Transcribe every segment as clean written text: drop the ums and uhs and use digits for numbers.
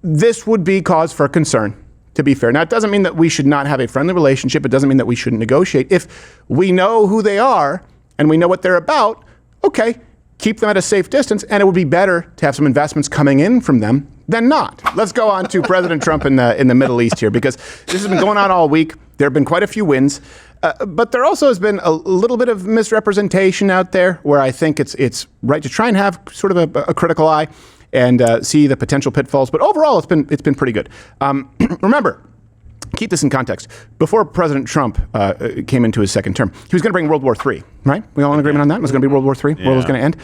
this would be cause for concern, to be fair. Now, it doesn't mean that we should not have a friendly relationship. It doesn't mean that we shouldn't negotiate. If we know who they are and we know what they're about, okay, keep them at a safe distance, and it would be better to have some investments coming in from them than not. Let's go on to President Trump in the Middle East here, because this has been going on all week. There have been quite a few wins, but there also has been a little bit of misrepresentation out there where I think it's right to try and have sort of a critical eye and see the potential pitfalls. But overall, it's been pretty good. Remember, keep this in context. Before President Trump came into his second term, he was going to bring World War III, right? We all in agreement on that? It was going to be World War III. Yeah. World was going to end.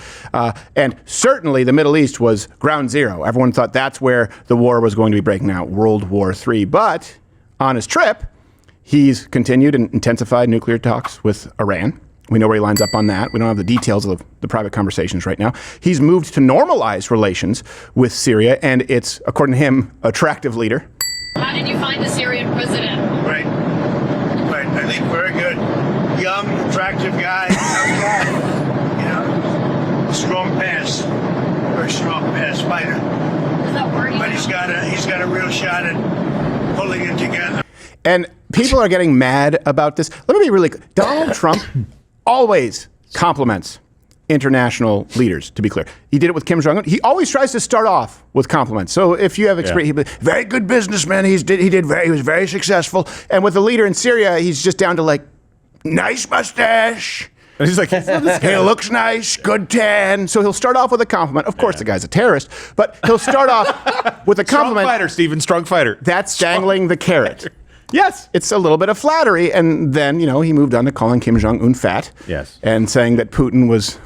And certainly the Middle East was ground zero. Everyone thought that's where the war was going to be breaking out, World War III. But on his trip, he's continued and intensified nuclear talks with Iran. We know where he lines up on that. We don't have the details of the private conversations right now. He's moved to normalize relations with Syria, and it's, according to him, attractive leader. How did you find the Syrian president? Right. I think very good. Young, attractive guy. You know, strong pass. Very strong pass fighter. Does that worry you? But he's got a real shot at pulling it together. And people are getting mad about this. Let me be really clear. Donald Trump always compliments international leaders, to be clear. He did it with Kim Jong-un. He always tries to start off with compliments. So if you have experience, very good businessman, he was very successful. And with the leader in Syria, he's just down to like, nice mustache. And he's like, he looks nice, good tan. So he'll start off with a compliment. Of course, the guy's a terrorist, but he'll start off with a compliment. Strong fighter, Stephen, strong fighter. That's dangling the carrot. Yes, it's a little bit of flattery. And then, he moved on to calling Kim Jong-un fat. Yes. And saying that Putin was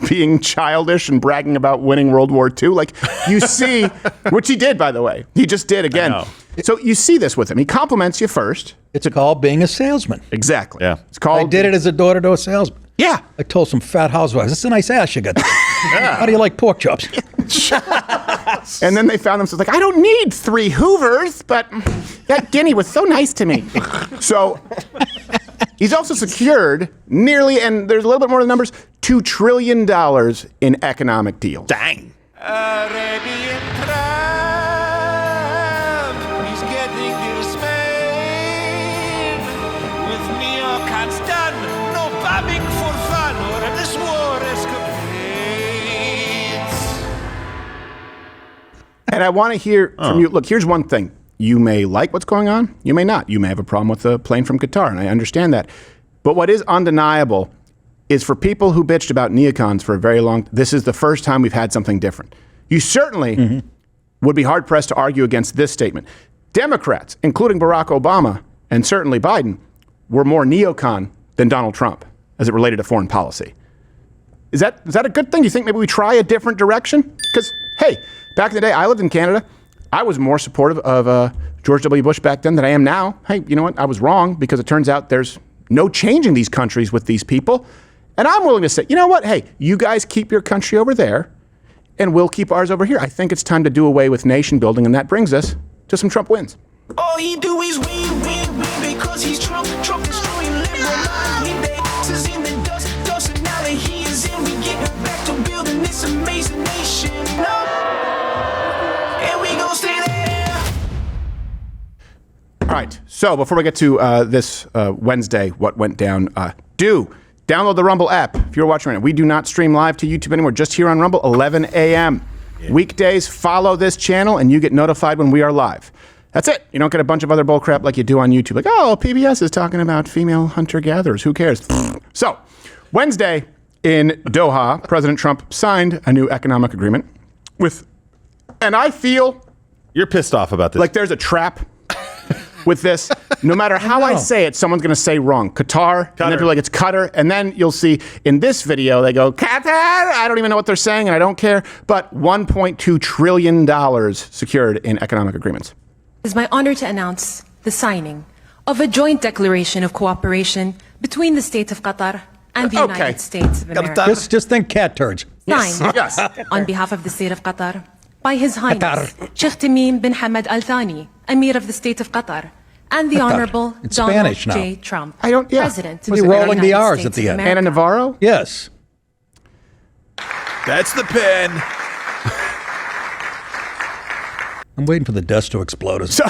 being childish and bragging about winning World War II. Like, you see, which he did, by the way. He just did again. So you see this with him. He compliments you first. It's called being a salesman. Exactly. Yeah. It's called. I did it as a daughter to a salesman. Yeah. I told some fat housewives, "It's a nice ass you got there. How do you like pork chops?" And then they found themselves like, I don't need 3 Hoovers, but that guinea was so nice to me. So he's also secured nearly, and there's a little bit more of the numbers, $2 trillion in economic deals. Dang. Arabian Trump, he's getting dismayed. With neocons done, no bombing for fun, or this war escapades. And I want to hear from you. Look, here's one thing. You may like what's going on. You may not. You may have a problem with the plane from Qatar, and I understand that. But what is undeniable is for people who bitched about neocons for a very long, this is the first time we've had something different. You certainly would be hard-pressed to argue against this statement. Democrats, including Barack Obama and certainly Biden, were more neocon than Donald Trump as it related to foreign policy. Is that a good thing? You think maybe we try a different direction? Because, hey, back in the day, I lived in Canada. I was more supportive of George W. Bush back then than I am now. Hey, you know what? I was wrong, because it turns out there's no changing these countries with these people. And I'm willing to say, you know what? Hey, you guys keep your country over there, and we'll keep ours over here. I think it's time to do away with nation building, and that brings us to some Trump wins. All he do is win, win, win, because he's Trump. Trump destroying liberal mind. Leave their asses in the dust, and now that he is in, we getting back to building this amazing nation. And we gon' stay there. All right. So before we get to this Wednesday, what went down, do download the Rumble app. If you're watching right now, we do not stream live to YouTube anymore, just here on Rumble, 11 a.m. Yeah. Weekdays, follow this channel, and you get notified when we are live. That's it. You don't get a bunch of other bullcrap like you do on YouTube. Like, oh, PBS is talking about female hunter-gatherers. Who cares? So, Wednesday in Doha, President Trump signed a new economic agreement with, and I feel... You're pissed off about this. Like there's a trap with this. No matter how I say it, someone's going to say wrong. Qatar. And then people are like, it's Qatar. And then you'll see in this video, they go, Qatar. I don't even know what they're saying, and I don't care. But $1.2 trillion secured in economic agreements. It is my honor to announce the signing of a joint declaration of cooperation between the state of Qatar and the United States of America. Just think cat turds. Signed Yes. on behalf of the state of Qatar by His Highness Sheikh Tamim bin Hamad Al Thani, Emir of the state of Qatar, and the Honorable It's Donald Spanish now. J. Trump, yeah. President of We're the rolling the United R's States at the of end. America. Anna Navarro? Yes. That's the pen. I'm waiting for the dust to explode. So,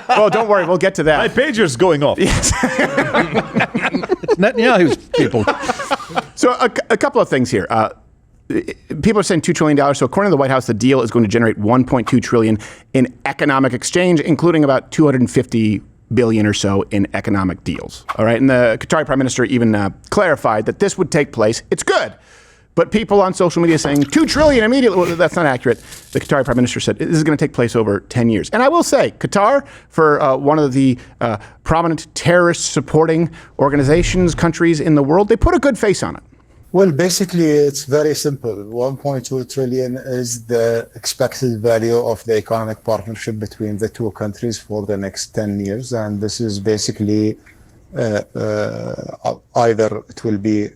well, don't worry, we'll get to My that. pager's going off. It's Netanyahu's people. So a couple of things here. People are saying $2 trillion. So according to the White House, the deal is going to generate $1.2 trillion in economic exchange, including about $250 billion or so in economic deals. All right. And the Qatari prime minister even clarified that this would take place. It's good. But people on social media saying $2 trillion immediately, well, that's not accurate. The Qatari prime minister said this is going to take place over 10 years. And I will say, Qatar, for one of the prominent terrorist supporting organizations, countries in the world, they put a good face on it. Well, basically, it's very simple. 1.2 trillion is the expected value of the economic partnership between the two countries for the next 10 years. And this is basically either it will be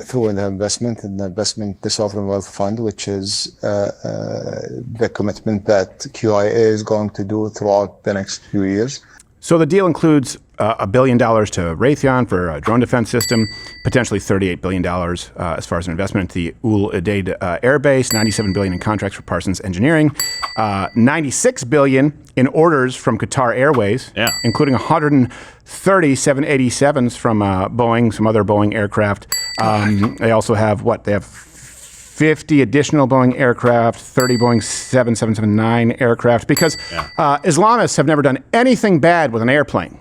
through an investment, the Sovereign Wealth Fund, which is the commitment that QIA is going to do throughout the next few years. So the deal includes $1 billion to Raytheon for a drone defense system, potentially $38 billion as far as an investment into the Ul Udeid Air Base, $97 billion in contracts for Parsons Engineering, $96 billion in orders from Qatar Airways, including 130 787s from Boeing, some other Boeing aircraft. They also have They have 50 additional Boeing aircraft, 30 Boeing 7779 aircraft, because Islamists have never done anything bad with an airplane.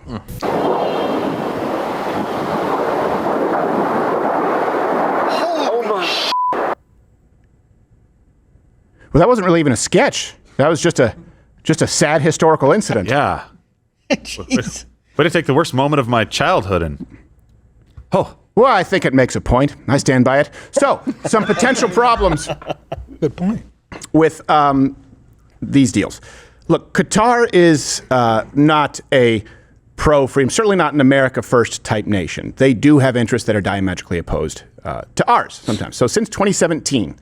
Well, that wasn't really even a sketch. That was just a sad historical incident. Yeah. Jeez. Way to take the worst moment of my childhood and... Well, I think it makes a point. I stand by it. So, some potential problems Good point. with these deals. Look, Qatar is not a pro-freedom, certainly not an America First type nation. They do have interests that are diametrically opposed to ours sometimes. So since 2017,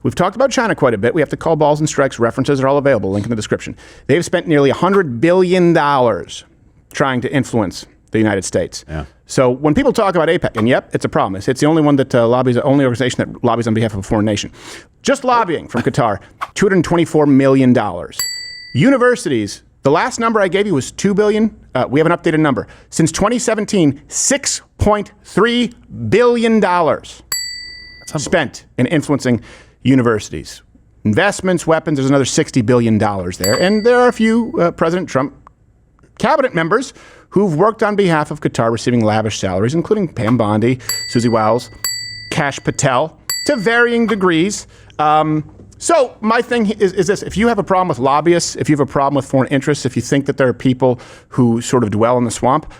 we've talked about China quite a bit. We have to call balls and strikes. References are all available. Link in the description. They've spent nearly $100 billion trying to influence the United States. Yeah. So when people talk about APEC, and yep, it's a problem. It's the only one that lobbies, the only organization that lobbies on behalf of a foreign nation. Just lobbying from Qatar, $224 million. Universities, the last number I gave you was $2 billion. We have an updated number. Since 2017, $6.3 billion spent in influencing universities. Investments, weapons, there's another $60 billion there. And there are a few President Trump cabinet members who've worked on behalf of Qatar receiving lavish salaries, including Pam Bondi, Susie Wiles, Kash Patel, to varying degrees. So my thing is this. If you have a problem with lobbyists, if you have a problem with foreign interests, if you think that there are people who sort of dwell in the swamp,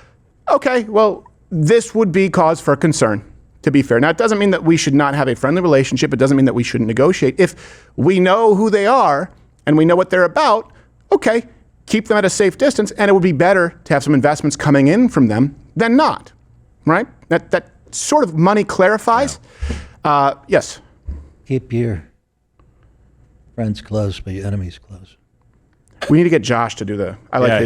okay, well, this would be cause for concern, to be fair. Now, it doesn't mean that we should not have a friendly relationship. It doesn't mean that we shouldn't negotiate. If we know who they are and we know what they're about, okay, keep them at a safe distance, and it would be better to have some investments coming in from them than not, right? That sort of money clarifies. Yes? Keep your friends close, but your enemies close. We need to get Josh to do the. I like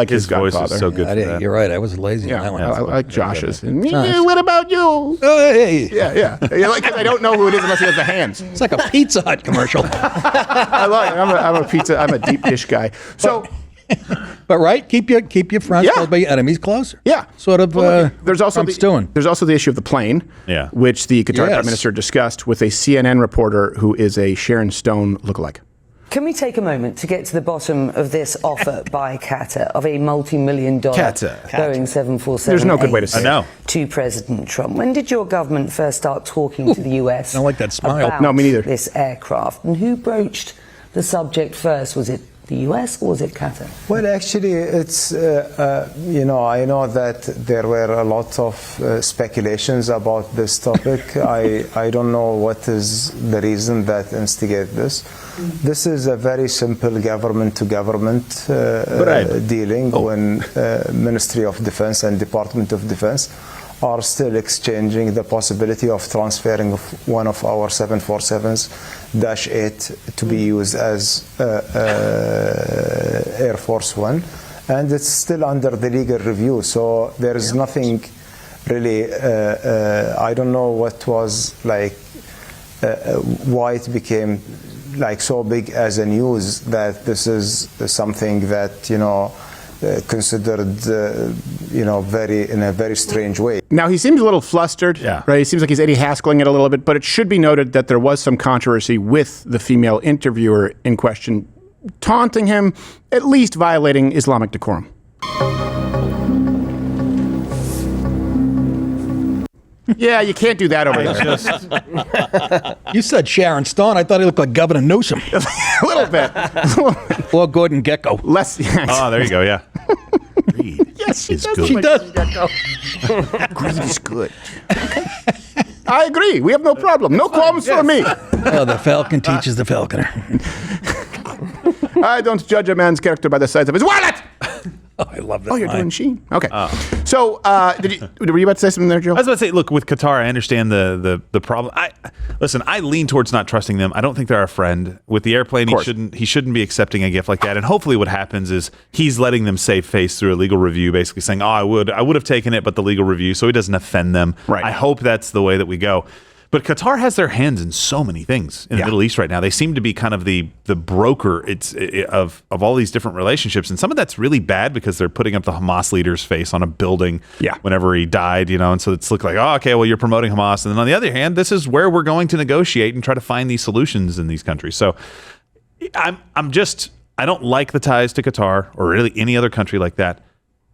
his voice Godfather. is so good. I for that. You're right. I was lazy on Yeah, that one. I like Josh's. And, Nice. what about you? Hey, Yeah. Like, I don't know who it is unless he has the hands. it's like a Pizza Hut commercial. I like. I'm a deep dish guy. So. But right, keep your friends Yeah. close, but your enemies closer. Yeah. Sort of. Well, look, there's also Trump's doing. There's also the issue of the plane, which the Qatar Yes. Prime Minister discussed with a CNN reporter who is a Sharon Stone lookalike. Can we take a moment to get to the bottom of this offer by Qatar of a multi-million-dollar Boeing 747 There's no good way to say it. I know. to President Trump? When did your government first start talking to the US I don't like that smile. about No, me neither. this aircraft? And who broached the subject first? Was it the US or was it Qatar? Well, actually, it's, I know that there were a lot of speculations about this topic. I don't know what is the reason that instigate this. This is a very simple government-to-government dealing when Ministry of Defense and Department of Defense are still exchanging the possibility of transferring one of our 747s-8 to be used as Air Force One, and it's still under the legal review. So there is nothing really. I don't know what was like, why it became like so big as a news that this is something that considered in a very strange way. Now he seems a little flustered, right? He seems like he's Eddie Haskelling it a little bit, but it should be noted that there was some controversy with the female interviewer in question, taunting him, at least violating Islamic decorum. Yeah, you can't do that over there. You said Sharon Stone. I thought he looked like Governor Newsom. A little bit. Or Gordon Gekko. Less. Oh, there you go. Yeah. Greed. Yes, she does. She does. Greed is good. I agree. We have no problem. No qualms for me. Oh, the falcon teaches the falconer. I don't judge a man's character by the size of his wallet. Oh, I love that. Oh, you're line. doing Sheen. Okay. So, were you about to say something there, Joe? I was about to say, look, with Qatar, I understand the problem. I lean towards not trusting them. I don't think they're our friend. With the airplane, he shouldn't be accepting a gift like that. And hopefully, what happens is he's letting them save face through a legal review, basically saying, "Oh, I would have taken it, but the legal review," so he doesn't offend them. Right. I hope that's the way that we go. But Qatar has their hands in so many things in the Middle East right now. They seem to be kind of the broker of all these different relationships. And some of that's really bad because they're putting up the Hamas leader's face on a building whenever he died, and so it's looked like, oh, okay, well, you're promoting Hamas. And then on the other hand, this is where we're going to negotiate and try to find these solutions in these countries. So I don't like the ties to Qatar or really any other country like that.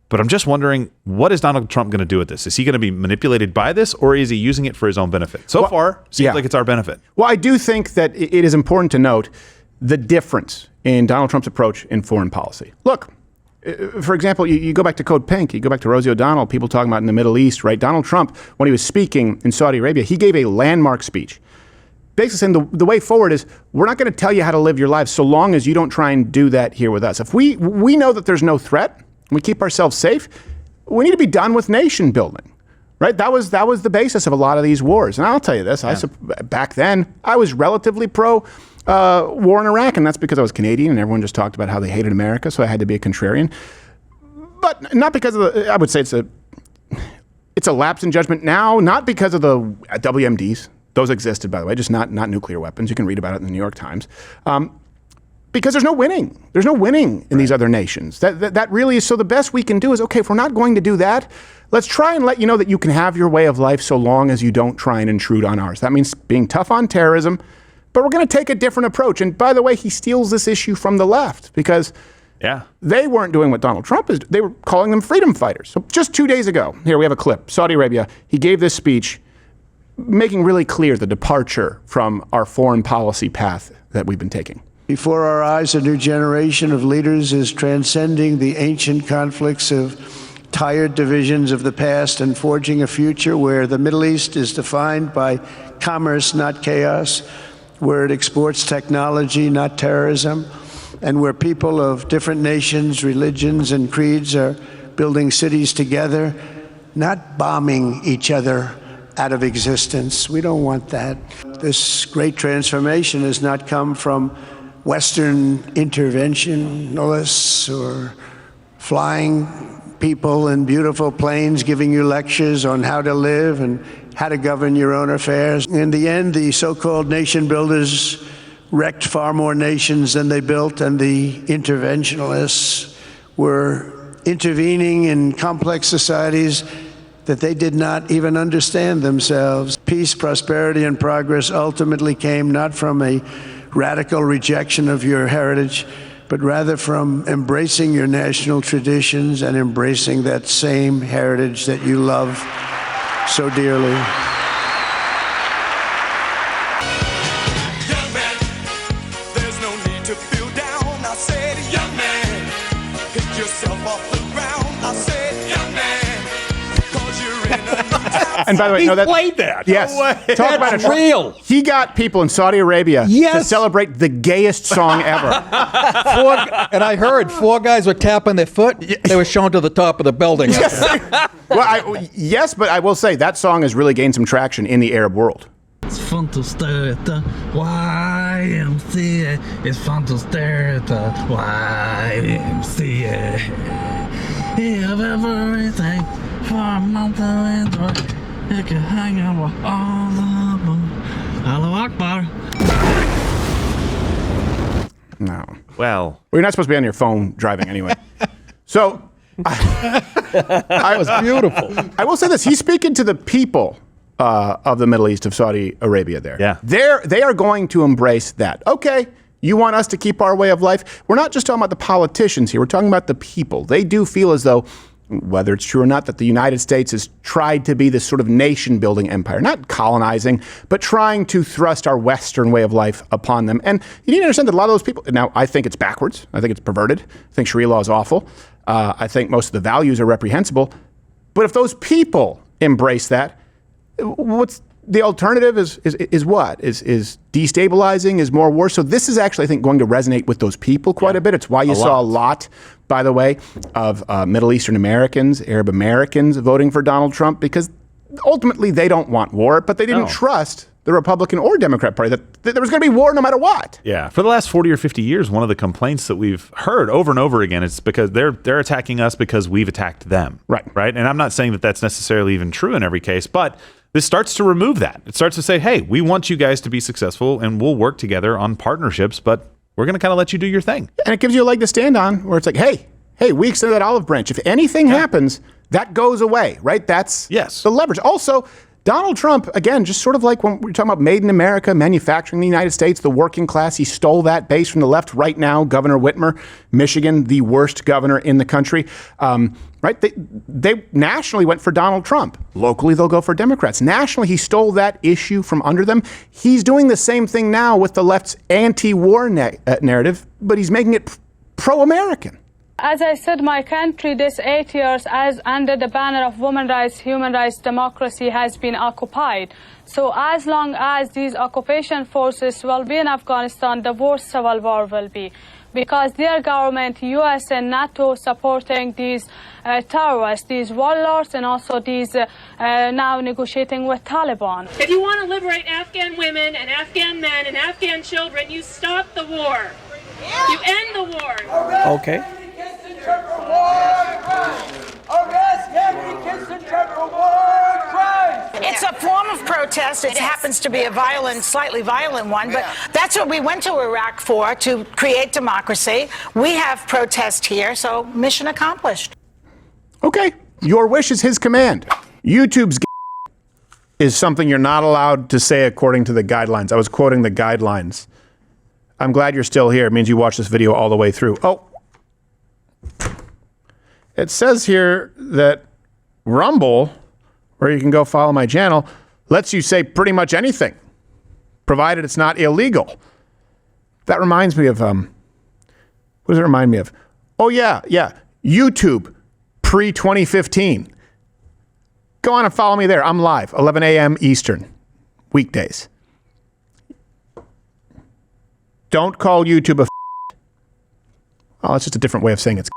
But I'm just wondering, what is Donald Trump going to do with this? Is he going to be manipulated by this, or is he using it for his own benefit? So far, seems like it's our benefit. Well, I do think that it is important to note the difference in Donald Trump's approach in foreign policy. Look, for example, you go back to Code Pink, you go back to Rosie O'Donnell, people talking about in the Middle East, right? Donald Trump, when he was speaking in Saudi Arabia, he gave a landmark speech. Basically saying the way forward is we're not going to tell you how to live your life so long as you don't try and do that here with us. If we know that there's no threat, we keep ourselves safe, we need to be done with nation building, right? That was the basis of a lot of these wars. And I'll tell you this, back then, I was relatively pro war in Iraq, and that's because I was Canadian and everyone just talked about how they hated America, so I had to be a contrarian. But not because of I would say it's a lapse in judgment now, not because of the WMDs. Those existed, by the way, just not nuclear weapons. You can read about it in the New York Times. Because there's no winning. There's no winning in these other nations. That really is, so the best we can do is, okay, if we're not going to do that, let's try and let you know that you can have your way of life so long as you don't try and intrude on ours. That means being tough on terrorism, but we're going to take a different approach. And by the way, he steals this issue from the left because they weren't doing what Donald Trump is. They were calling them freedom fighters. So just 2 days ago, here we have a clip, Saudi Arabia, he gave this speech making really clear the departure from our foreign policy path that we've been taking. Before our eyes, a new generation of leaders is transcending the ancient conflicts of tired divisions of the past and forging a future where the Middle East is defined by commerce, not chaos, where it exports technology, not terrorism, and where people of different nations, religions, and creeds are building cities together, not bombing each other out of existence. We don't want that. This great transformation has not come from Western interventionists or flying people in beautiful planes giving you lectures on how to live and how to govern your own affairs. In the end, the so-called nation builders wrecked far more nations than they built, and the interventionists were intervening in complex societies that they did not even understand themselves. Peace, prosperity, and progress ultimately came not from a radical rejection of your heritage, but rather from embracing your national traditions and embracing that same heritage that you love so dearly. Young man, there's no need to feel down. I said, young man, pick yourself off the ground. I said, young man, 'cause you're in a new town. And by the way, He played that. Yes. No way. Talk about That's it. real. He got people in Saudi Arabia to celebrate the gayest song ever. And I heard 4 guys were tapping their foot. They were shown to the top of the building. Yes, but I will say that song has really gained some traction in the Arab world. It's fun to stare at the YMCA. It's fun to stare at the YMCA. You have everything for a month to enjoy. You can hang out with all the moon. Allahu Akbar. No. Well, you're not supposed to be on your phone driving anyway. So That was beautiful. I will say this: he's speaking to the people of the Middle East, of Saudi Arabia. Yeah. They are going to embrace that. Okay. You want us to keep our way of life? We're not just talking about the politicians here. We're talking about the people. They do feel as though, whether it's true or not, that the United States has tried to be this sort of nation-building empire, not colonizing, but trying to thrust our Western way of life upon them. And you need to understand that a lot of those people, now I think it's backwards. I think it's perverted. I think Sharia law is awful. I think most of the values are reprehensible. But if those people embrace that, what's the alternative is what? Is destabilizing, is more war. So this is actually, I think, going to resonate with those people quite a bit. It's why you saw a lot, by the way, of Middle Eastern Americans, Arab Americans voting for Donald Trump, because ultimately they don't want war, but they didn't trust the Republican or Democrat Party that there was going to be war no matter what. Yeah. For the last 40 or 50 years, one of the complaints that we've heard over and over again is because they're attacking us because we've attacked them. Right. Right. And I'm not saying that that's necessarily even true in every case, but this starts to remove that. It starts to say, hey, we want you guys to be successful and we'll work together on partnerships, but we're going to kind of let you do your thing. And it gives you a leg to stand on where it's like, hey, we extended that olive branch. If anything happens, that goes away, right? That's the leverage. Also, Donald Trump, again, just sort of like when we're talking about made in America, manufacturing in the United States, the working class, he stole that base from the left. Right now, Governor Whitmer, Michigan, the worst governor in the country, right? They nationally went for Donald Trump. Locally, they'll go for Democrats. Nationally, he stole that issue from under them. He's doing the same thing now with the left's anti-war narrative, but he's making it pro-American. As I said, my country, this 8 years, as under the banner of women's rights, human rights, democracy, has been occupied. So as long as these occupation forces will be in Afghanistan, the worst civil war will be. Because their government, US and NATO, supporting these terrorists, these warlords, and also these now negotiating with Taliban. If you want to liberate Afghan women and Afghan men and Afghan children, you stop the war. You end the war. Okay. It's a form of protest. It happens to be a violent, slightly violent one, but that's what we went to Iraq for, to create democracy. We have protest here, so mission accomplished. Okay, your wish is his command. YouTube's is something you're not allowed to say according to the guidelines. I was quoting the guidelines. I'm glad you're still here. It means you watched this video all the way through. Oh, it says here that Rumble, where you can go follow my channel, lets you say pretty much anything, provided it's not illegal. That reminds me of, what does it remind me of? Oh, yeah, YouTube, pre-2015. Go on and follow me there. I'm live, 11 a.m. Eastern, weekdays. Don't call YouTube a. Oh, it's just a different way of saying it's.